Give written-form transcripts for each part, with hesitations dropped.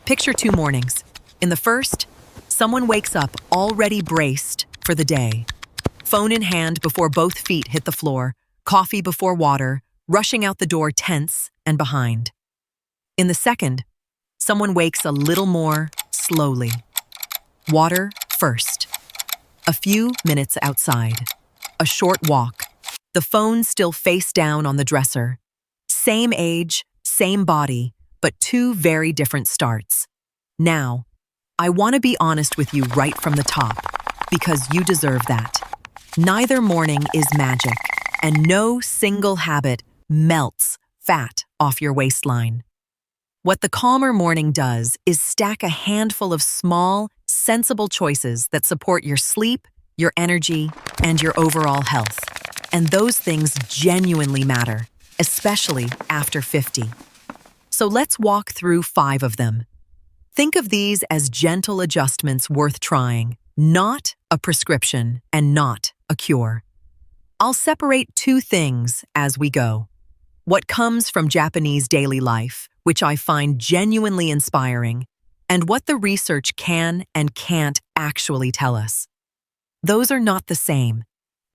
Picture two mornings. In the first, someone wakes up already braced for the day. Phone in hand before both feet hit the floor, coffee before water, rushing out the door tense and behind. In the second, someone wakes a little more slowly. Water first. A few minutes outside. A short walk. The phone still face down on the dresser. Same age, same body, but two very different starts. Now, I want to be honest with you right from the top, because you deserve that. Neither morning is magic, and no single habit melts fat off your waistline. What the calmer morning does is stack a handful of small, sensible choices that support your sleep, your energy, and your overall health. And those things genuinely matter, especially after 50. So let's walk through 5 of them. Think of these as gentle adjustments worth trying, not a prescription and not a cure. I'll separate 2 things as we go. What comes from Japanese daily life, which I find genuinely inspiring, and what the research can and can't actually tell us. Those are not the same,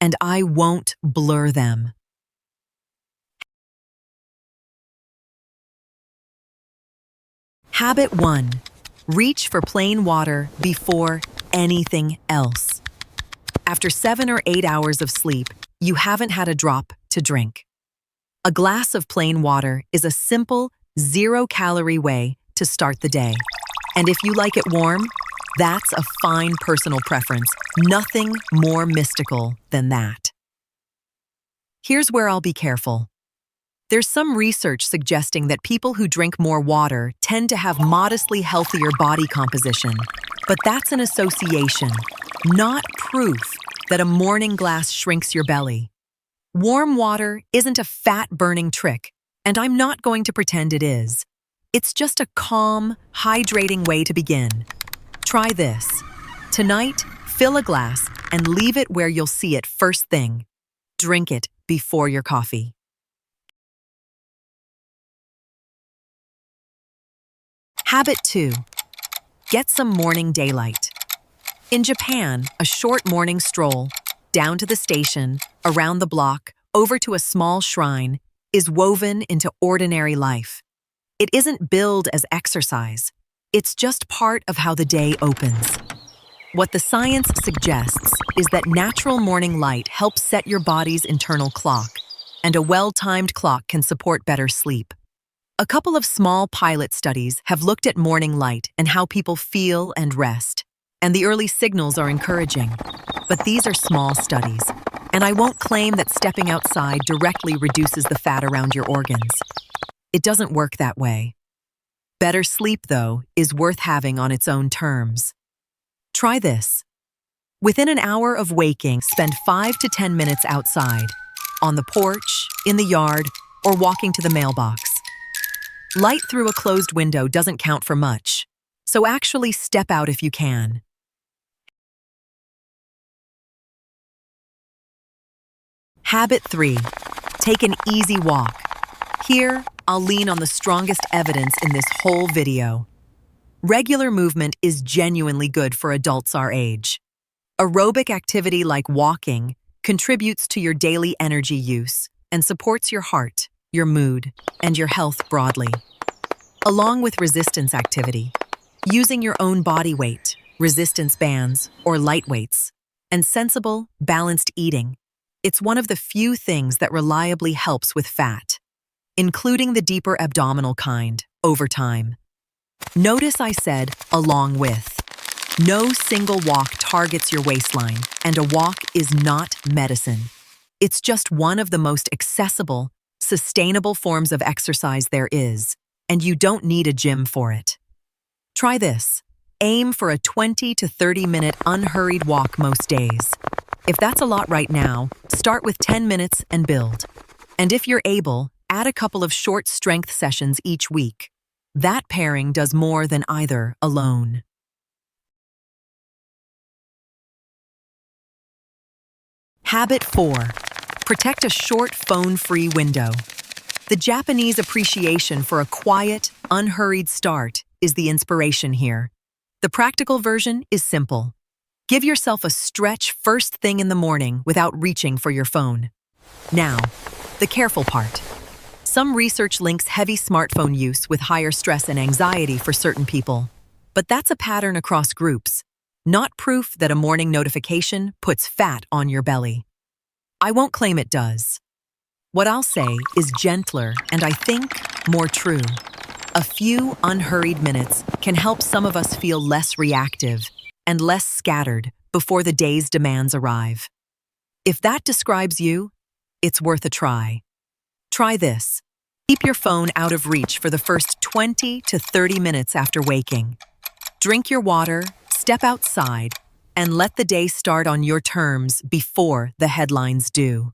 and I won't blur them. Habit 1. Reach for plain water before anything else. After 7 or 8 hours of sleep, you haven't had a drop to drink. A glass of plain water is a simple, 0-calorie way to start the day. And if you like it warm, that's a fine personal preference. Nothing more mystical than that. Here's where I'll be careful. There's some research suggesting that people who drink more water tend to have modestly healthier body composition, but that's an association, not proof that a morning glass shrinks your belly. Warm water isn't a fat-burning trick, and I'm not going to pretend it is. It's just a calm, hydrating way to begin. Try this. Tonight, fill a glass and leave it where you'll see it first thing. Drink it before your coffee. Habit 2. Get some morning daylight. In Japan, a short morning stroll, down to the station, around the block, over to a small shrine, is woven into ordinary life. It isn't billed as exercise. It's just part of how the day opens. What the science suggests is that natural morning light helps set your body's internal clock, and a well-timed clock can support better sleep. A couple of small pilot studies have looked at morning light and how people feel and rest, and the early signals are encouraging. But these are small studies, and I won't claim that stepping outside directly reduces the fat around your organs. It doesn't work that way. Better sleep, though, is worth having on its own terms. Try this. Within an hour of waking, spend 5 to 10 minutes outside, on the porch, in the yard, or walking to the mailbox. Light through a closed window doesn't count for much, so actually step out if you can. Habit 3. Take an easy walk. Here, I'll lean on the strongest evidence in this whole video. Regular movement is genuinely good for adults our age. Aerobic activity like walking contributes to your daily energy use and supports your heart, your mood, and your health broadly. Along with resistance activity, using your own body weight, resistance bands, or light weights, and sensible, balanced eating, it's one of the few things that reliably helps with fat, including the deeper abdominal kind, over time. Notice I said along with. No single walk targets your waistline, and a walk is not medicine. It's just one of the most accessible, sustainable forms of exercise there is, and you don't need a gym for it. Try this. Aim for a 20 to 30-minute unhurried walk most days. If that's a lot right now, start with 10 minutes and build. And if you're able, add a couple of short strength sessions each week. That pairing does more than either alone. Habit 4. Protect a short phone-free window. The Japanese appreciation for a quiet, unhurried start is the inspiration here. The practical version is simple. Give yourself a stretch first thing in the morning without reaching for your phone. Now, the careful part. Some research links heavy smartphone use with higher stress and anxiety for certain people. But that's a pattern across groups, not proof that a morning notification puts fat on your belly. I won't claim it does. What I'll say is gentler and I think more true. A few unhurried minutes can help some of us feel less reactive and less scattered before the day's demands arrive. If that describes you, it's worth a try. Try this. Keep your phone out of reach for the first 20 to 30 minutes after waking. Drink your water, step outside, and let the day start on your terms before the headlines do.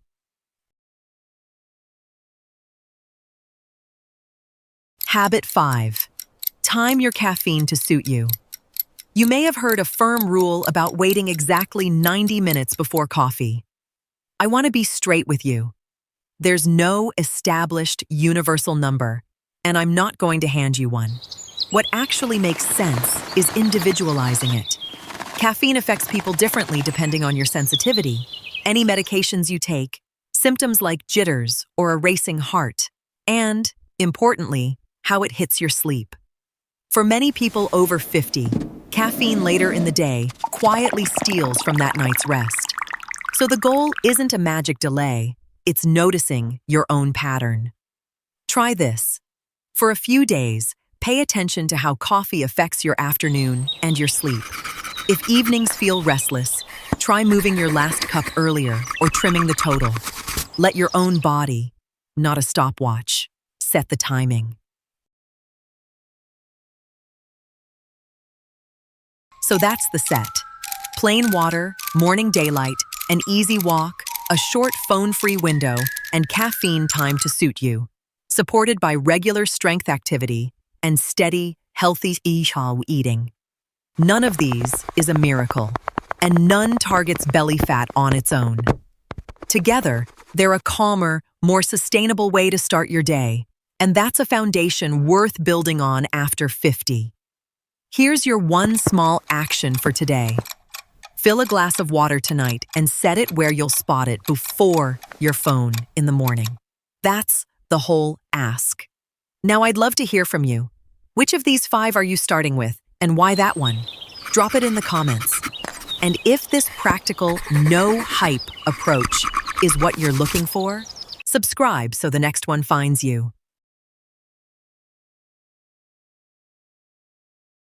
Habit 5. Time your caffeine to suit you. You may have heard a firm rule about waiting exactly 90 minutes before coffee. I want to be straight with you. There's no established universal number, and I'm not going to hand you one. What actually makes sense is individualizing it. Caffeine affects people differently depending on your sensitivity, any medications you take, symptoms like jitters or a racing heart, and, importantly, how it hits your sleep. For many people over 50, caffeine later in the day quietly steals from that night's rest. So the goal isn't a magic delay, it's noticing your own pattern. Try this. For a few days, pay attention to how coffee affects your afternoon and your sleep. If evenings feel restless, try moving your last cup earlier or trimming the total. Let your own body, not a stopwatch, set the timing. So that's the set. Plain water, morning daylight, an easy walk, a short phone-free window, and caffeine time to suit you. Supported by regular strength activity and steady, healthy eating. None of these is a miracle, and none targets belly fat on its own. Together, they're a calmer, more sustainable way to start your day, and that's a foundation worth building on after 50. Here's your one small action for today. Fill a glass of water tonight and set it where you'll spot it before your phone in the morning. That's the whole ask. Now I'd love to hear from you. Which of these 5 are you starting with, and why that one? Drop it in the comments. And if this practical, no-hype approach is what you're looking for, subscribe so the next one finds you.